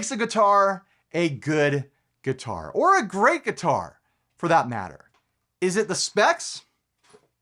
makes a guitar a good guitar, or a great guitar for that matter? Is it the specs?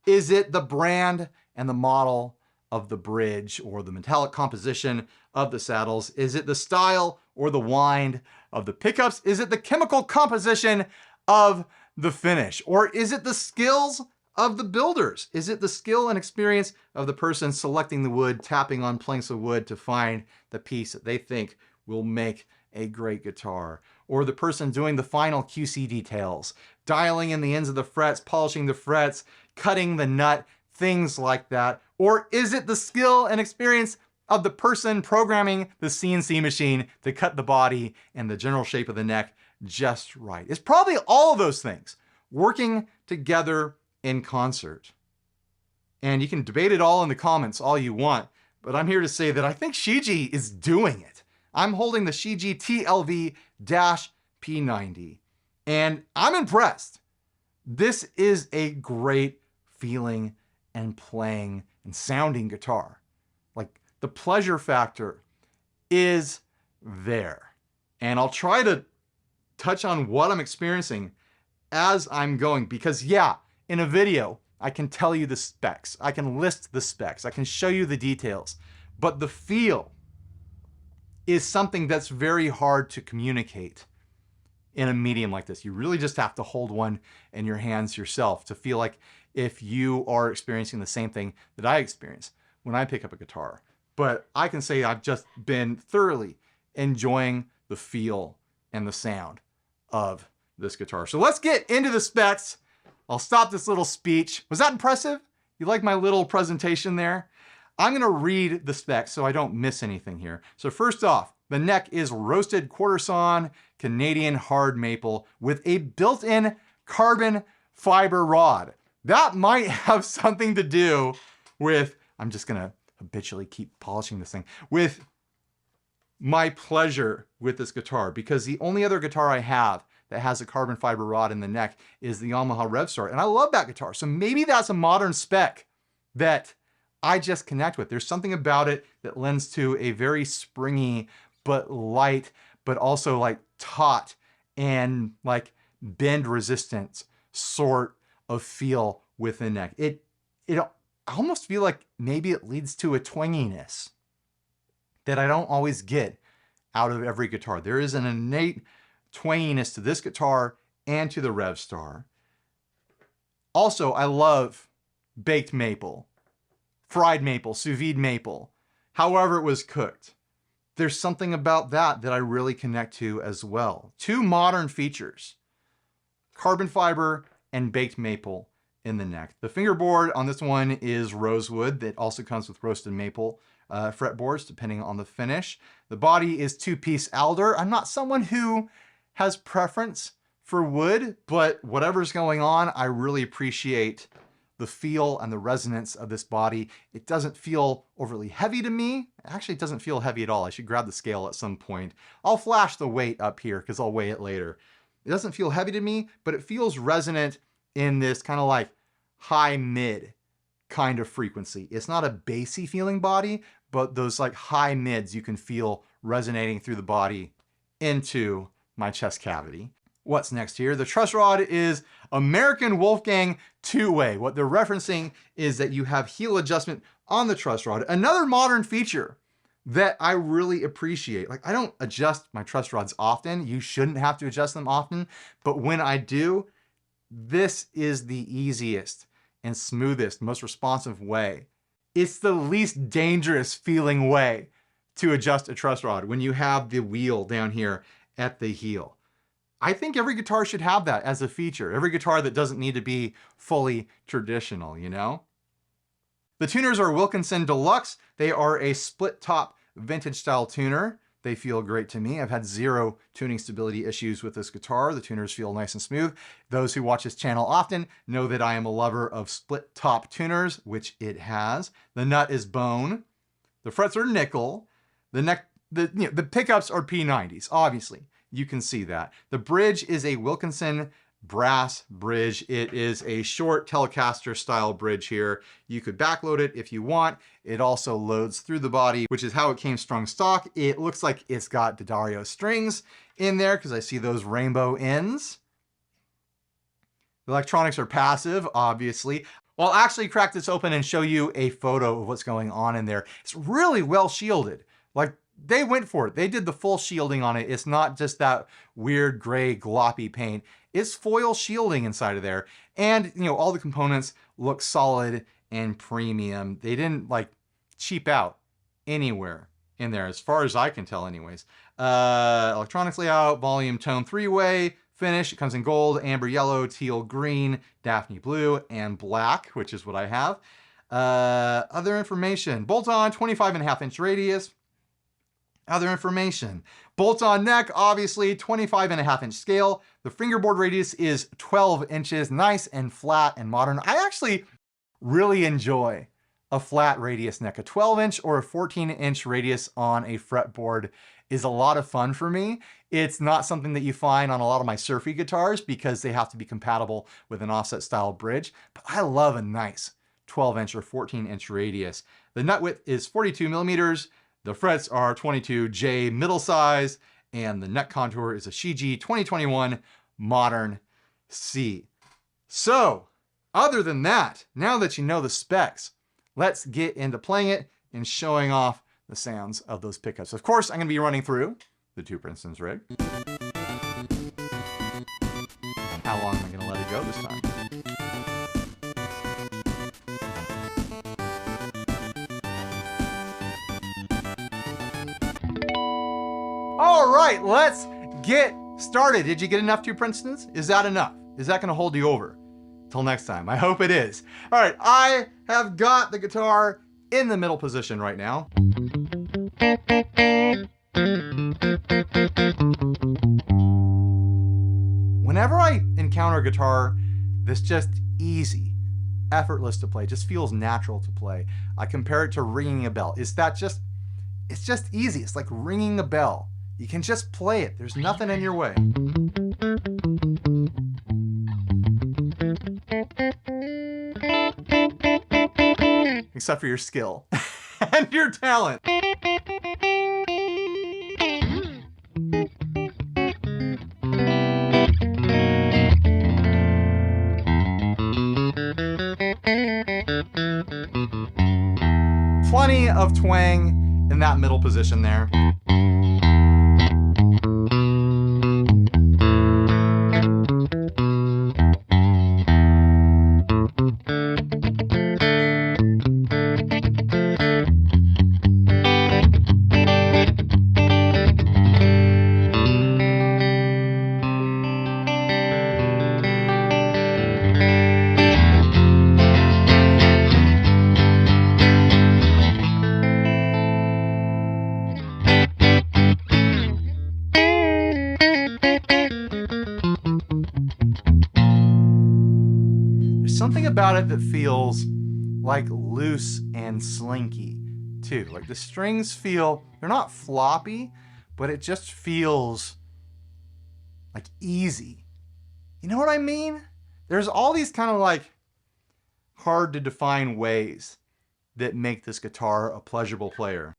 Is it the brand and the model of the bridge or the metallic composition of the saddles? Is it the style or the wind of the pickups? Is it the chemical composition of the finish? Or is it the skills of the builders? Is it the skill and experience of the person selecting the wood, tapping on planks of wood to find the piece that they think will make a great guitar? Or the person doing the final QC details, dialing in the ends of the frets, polishing the frets, cutting the nut, things like that? Or is it the skill and experience of the person programming the CNC machine to cut the body and the general shape of the neck just right? It's probably all of those things working together in concert. And you can debate it all in the comments all you want, but I'm here to say that I think Shijie is doing it. I'm holding the Shijie TLV-P90, and I'm impressed. This is a great feeling and playing and sounding guitar. Like, the pleasure factor is there. And I'll try to touch on what I'm experiencing as I'm going, because yeah, in a video, I can tell you the specs, I can list the specs, I can show you the details, but the feel is something that's very hard to communicate in a medium like this. You really just have to hold one in your hands yourself to feel like if you are experiencing the same thing that I experience when I pick up a guitar. But I can say I've just been thoroughly enjoying the feel and the sound of this guitar. So let's get into the specs. I'll stop this little speech. Was that impressive? You like my little presentation there? I'm gonna read the specs so I don't miss anything here. So first off, the neck is roasted quarter sawn Canadian hard maple with a built-in carbon fiber rod. That might have something to do with, I'm just gonna habitually keep polishing this thing, with my pleasure with this guitar, because the only other guitar I have that has a carbon fiber rod in the neck is the Yamaha Revstar, and I love that guitar. So maybe that's a modern spec that I just connect with. There's something about it that lends to a very springy but light, but also like taut and like bend resistant sort of feel with the neck. I almost feel like maybe it leads to a twanginess that I don't always get out of every guitar. There is an innate twanginess to this guitar and to the Revstar. Also, I love baked maple, fried maple, sous vide maple, however it was cooked. There's something about that I really connect to as well. Two modern features, carbon fiber and baked maple in the neck. The fingerboard on this one is rosewood that also comes with roasted maple fretboards depending on the finish. The body is two-piece alder. I'm not someone who has preference for wood, but whatever's going on, I really appreciate the feel and the resonance of this body. It doesn't feel overly heavy to me. Actually, it doesn't feel heavy at all. I should grab the scale at some point. I'll flash the weight up here because I'll weigh it later. It doesn't feel heavy to me, but it feels resonant in this kind of like high-mid kind of frequency. It's not a bassy feeling body, but those like high mids you can feel resonating through the body into my chest cavity. What's next here? The truss rod is American Wolfgang two-way. What they're referencing is that you have heel adjustment on the truss rod. Another modern feature that I really appreciate. Like, I don't adjust my truss rods often. You shouldn't have to adjust them often, but when I do, this is the easiest and smoothest, most responsive way. It's the least dangerous feeling way to adjust a truss rod when you have the wheel down here at the heel. I think every guitar should have that as a feature. Every guitar that doesn't need to be fully traditional, you know? The tuners are Wilkinson Deluxe. They are a split top vintage style tuner. They feel great to me. I've had zero tuning stability issues with this guitar. The tuners feel nice and smooth. Those who watch this channel often know that I am a lover of split top tuners, which it has. The nut is bone. The frets are nickel. The pickups are P90s, obviously. You can see that. The bridge is a Wilkinson brass bridge. It is a short Telecaster style bridge here. You could backload it if you want. It also loads through the body, which is how it came strung stock. It looks like it's got D'Addario strings in there because I see those rainbow ends. The electronics are passive, obviously. I'll actually crack this open and show you a photo of what's going on in there. It's really well shielded. Like, they went for it. They did the full shielding on it. It's not just that weird gray gloppy paint. It's foil shielding inside of there. And, you know, all the components look solid and premium. They didn't like cheap out anywhere in there, as far as I can tell anyways. Electronics layout, volume, tone, three-way finish. It comes in gold, amber yellow, teal green, Daphne blue, and black, which is what I have. Other information, bolt-on 25.5-inch radius. Other information, bolt-on neck, obviously 25.5-inch scale. The fingerboard radius is 12 inches, nice and flat and modern. I actually really enjoy a flat radius neck. A 12-inch or a 14-inch radius on a fretboard is a lot of fun for me. It's not something that you find on a lot of my surfy guitars because they have to be compatible with an offset style bridge, but I love a nice 12-inch or 14-inch radius. The nut width is 42 millimeters. The frets are 22J middle size, and the neck contour is a Shijie 2021 Modern C. So, other than that, now that you know the specs, let's get into playing it and showing off the sounds of those pickups. Of course, I'm going to be running through the Two Princeton's rig. How long am I going to let it go this time? All right, let's get started. Did you get enough Two Princetons? Is that enough? Is that going to hold you over till next time? I hope it is. All right, I have got the guitar in the middle position right now. Whenever I encounter a guitar that's just easy, effortless to play, just feels natural to play, I compare it to ringing a bell. It's just easy. It's like ringing a bell. You can just play it. There's nothing in your way. Except for your skill and your talent. Plenty of twang in that middle position there. Something about it that feels like loose and slinky too. Like the strings feel, they're not floppy, but it just feels like easy. You know what I mean? There's all these kind of like hard to define ways that make this guitar a pleasurable player.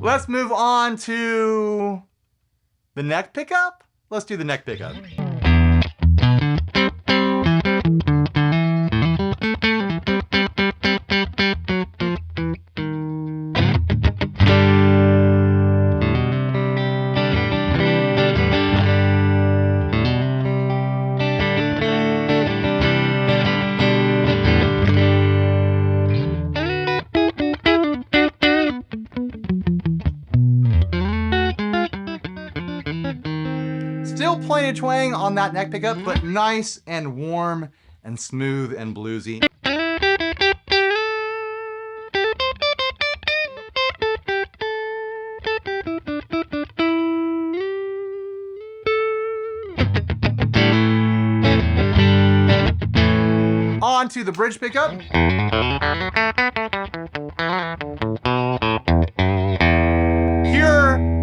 Let's move on to the neck pickup? Let's do the neck pickup. Still plenty of twang on that neck pickup, but nice and warm and smooth and bluesy. On to the bridge pickup. Here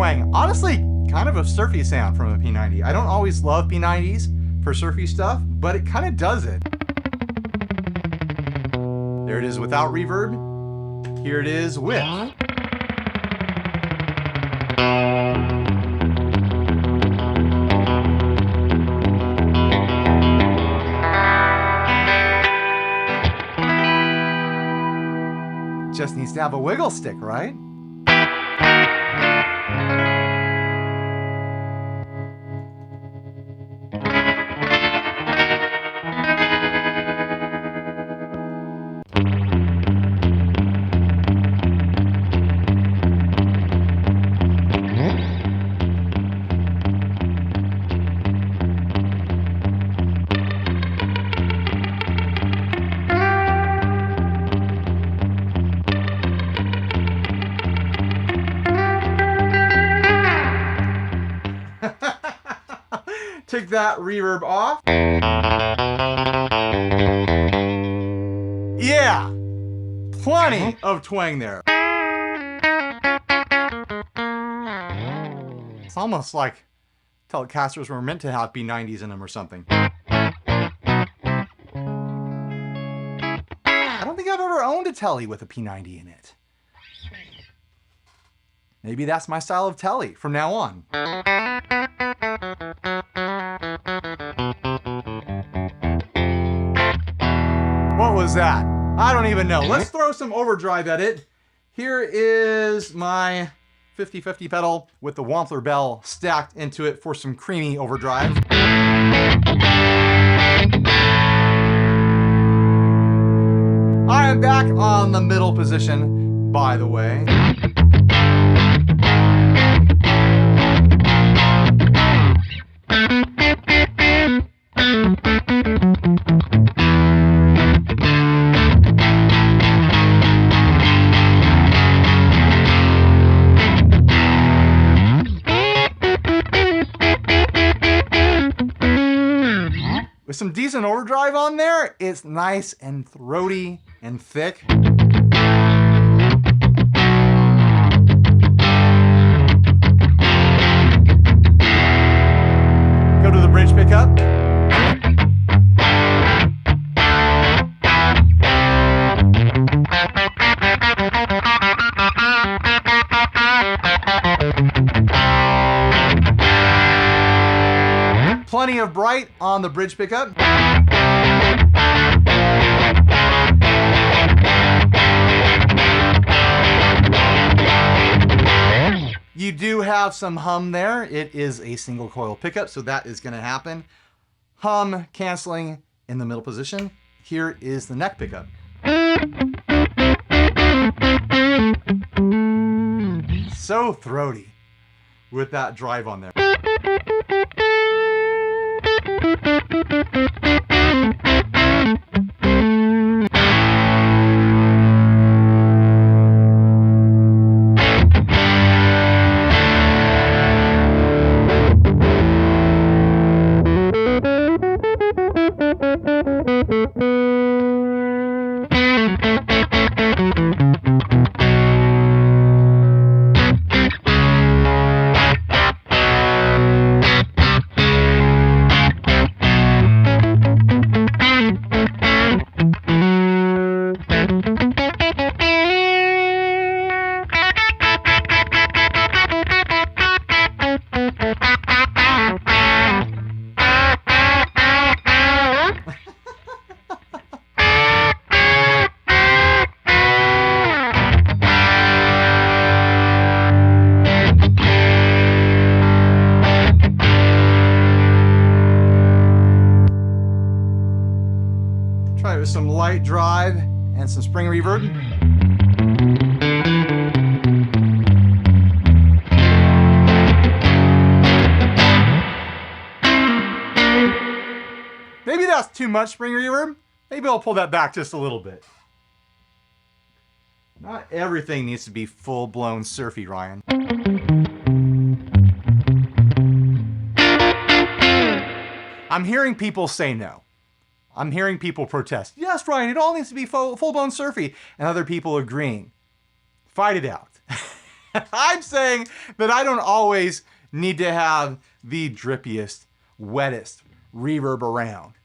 twang. Honestly, kind of a surfy sound from a P90. I don't always love P90s for surfy stuff, but it kind of does it. There it is without reverb. Here it is with. Just needs to have a wiggle stick, right? Take that reverb off. Yeah, plenty of twang there. It's almost like Telecasters were meant to have P90s in them or something. I don't think I've ever owned a Tele with a P90 in it. Maybe that's my style of Tele from now on. What was that? I don't even know. Let's throw some overdrive at it. Here is my 50/50 pedal with the Wampler bell stacked into it for some creamy overdrive. I am back on the middle position, by the way. With some decent overdrive on there, it's nice and throaty and thick. Go to the bridge pickup. Plenty of bright on the bridge pickup. You do have some hum there. It is a single coil pickup, so that is going to happen. Hum canceling in the middle position. Here is the neck pickup. So throaty with that drive on there. Try it with some light drive and some spring reverb. Maybe that's too much spring reverb. Maybe I'll pull that back just a little bit. Not everything needs to be full-blown surfy, Ryan. I'm hearing people say no. I'm hearing people protest. Yes, Ryan, it all needs to be full-blown surfy. And other people agreeing. Fight it out. I'm saying that I don't always need to have the drippiest, wettest reverb around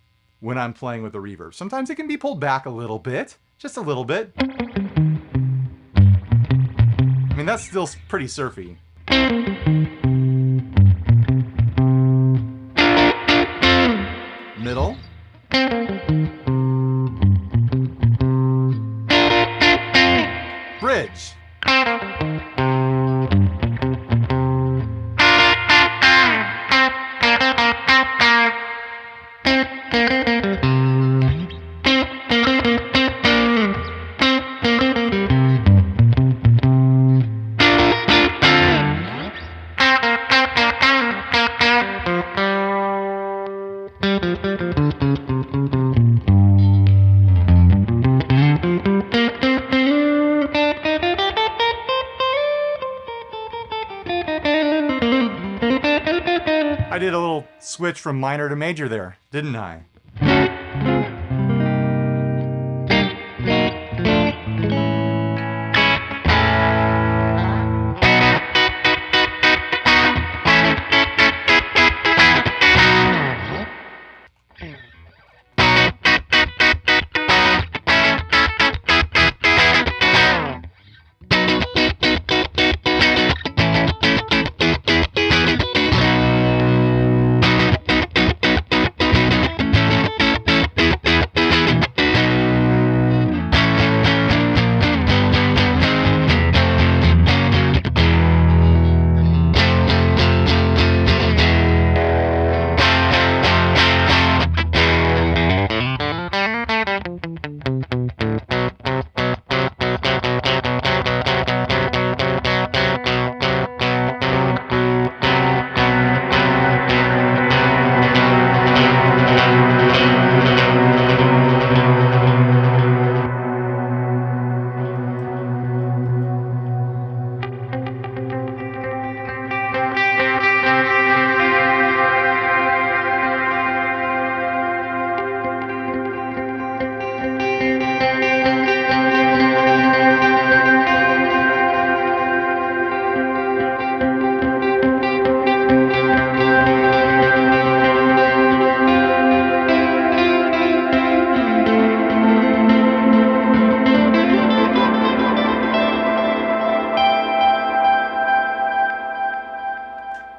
when I'm playing with the reverb. Sometimes it can be pulled back a little bit, just a little bit. I mean, that's still pretty surfy. Middle. Bridge. I did a little switch from minor to major there, didn't I?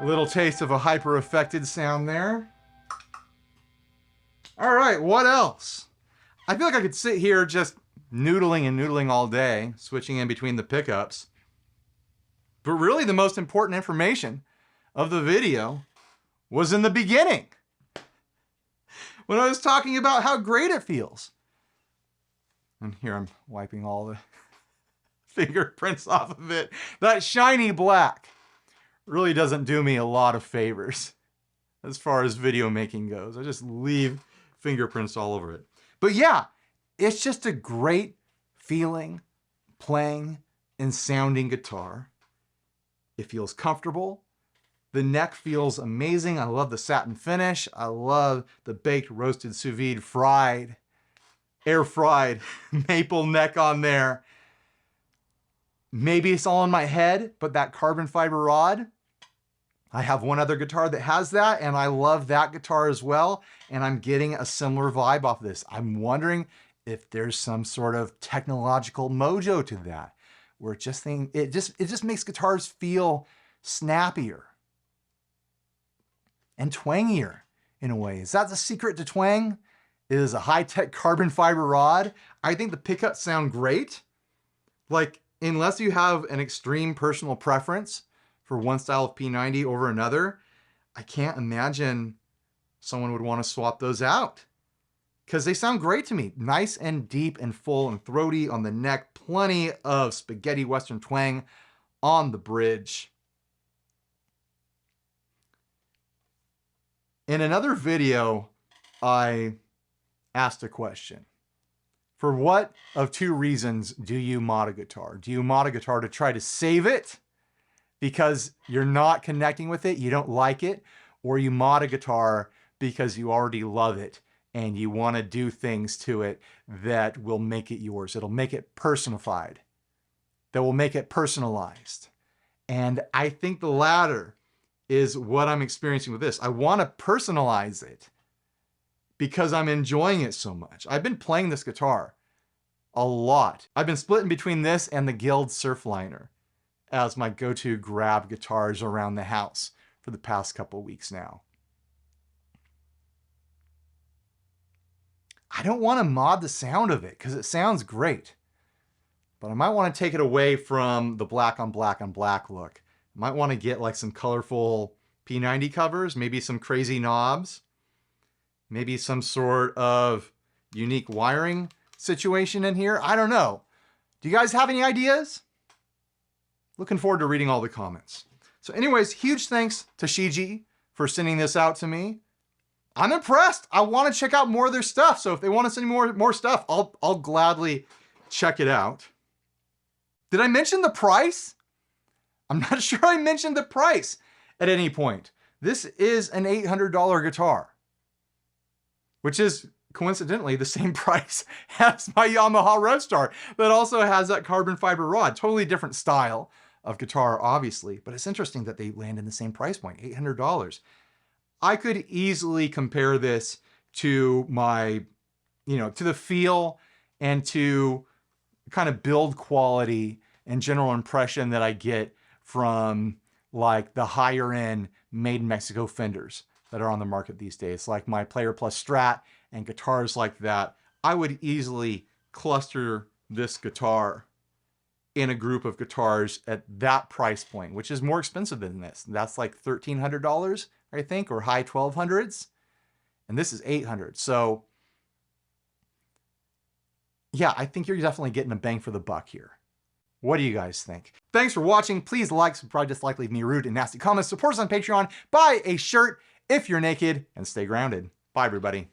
Little taste of a hyper-affected sound there. All right, what else? I feel like I could sit here just noodling and noodling all day, switching in between the pickups. But really the most important information of the video was in the beginning, when I was talking about how great it feels. And here I'm wiping all the fingerprints off of it. That shiny black really doesn't do me a lot of favors as far as video making goes. I just leave fingerprints all over it. But yeah, it's just a great feeling playing and sounding guitar. It feels comfortable. The neck feels amazing. I love the satin finish. I love the baked, roasted, sous vide, fried, air fried maple neck on there. Maybe it's all in my head, but that carbon fiber rod, I have one other guitar that has that, and I love that guitar as well, and I'm getting a similar vibe off this. I'm wondering if there's some sort of technological mojo to that, where it just makes guitars feel snappier and twangier in a way. Is that the secret to twang? It is a high-tech carbon fiber rod. I think the pickups sound great. Like, unless you have an extreme personal preference for one style of P90 over another, I can't imagine someone would want to swap those out, because they sound great to me. Nice and deep and full and throaty on the neck. Plenty of spaghetti western twang on the bridge. In another video, I asked a question. For what of two reasons do you mod a guitar? Do you mod a guitar to try to save it because you're not connecting with it, you don't like it, or you mod a guitar because you already love it and you want to do things to it that will make it yours? It'll make it personified, that will make it personalized. And I think the latter is what I'm experiencing with this. I want to personalize it because I'm enjoying it so much. I've been playing this guitar a lot. I've been splitting between this and the Guild Surfliner as my go-to grab guitars around the house for the past couple weeks now. I don't want to mod the sound of it because it sounds great, but I might want to take it away from the black on black on black look. I might want to get like some colorful P90 covers, maybe some crazy knobs, maybe some sort of unique wiring situation in here. I don't know. Do you guys have any ideas? Looking forward to reading all the comments. So anyways, huge thanks to Shijie for sending this out to me. I'm impressed. I want to check out more of their stuff. So if they want to send me more stuff, I'll gladly check it out. Did I mention the price? I'm not sure I mentioned the price at any point. This is an $800 guitar, which is coincidentally the same price as my Yamaha RevStar that also has that carbon fiber rod. Totally different style of guitar, obviously, but it's interesting that they land in the same price point, $800. I could easily compare this to my, to the feel and to kind of build quality and general impression that I get from like the higher end made in Mexico Fenders that are on the market these days, like my Player Plus Strat and guitars like that. I would easily cluster this guitar in a group of guitars at that price point, which is more expensive than this. That's like $1,300, I think, or high 1200s. And this is $800. So yeah, I think you're definitely getting a bang for the buck here. What do you guys think? Thanks for watching. Please like, subscribe, dislike, leave me rude and nasty comments. Support us on Patreon. Buy a shirt if you're naked and stay grounded. Bye, everybody.